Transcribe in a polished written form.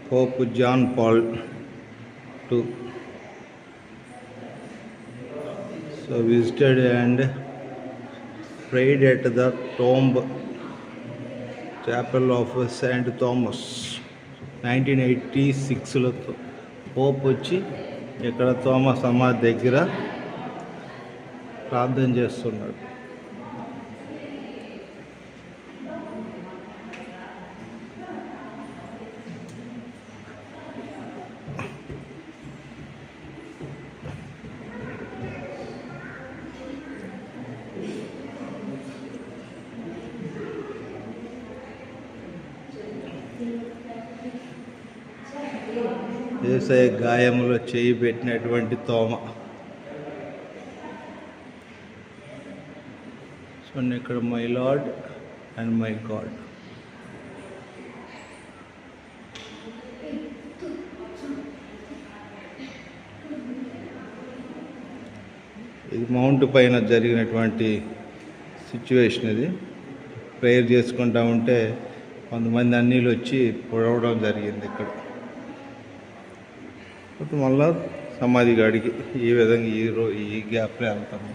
Pope John Paul II. So visited and prayed at the tomb chapel of St. Thomas. 1986లో pope వచ్చి ఇక్కడ Thomas సమాధి దగ్గర ప్రార్థన చేస్తున్నాడు. యేసయ్య గాయములో చేయి పెట్టినటువంటి తోమ. సో ఇక్కడ my lord and my God. ఇది మౌంట్ పైన జరిగినటువంటి సిచ్యువేషన్. ఇది ప్రేయర్ చేసుకుంటా ఉంటే కొంతమంది అన్నీళ్ళు వచ్చి పొడవడం జరిగింది ఇక్కడ. మళ్ళా సమాధి గాడికి ఈ విధంగా ఈ గ్యాప్లో వెళ్తాము.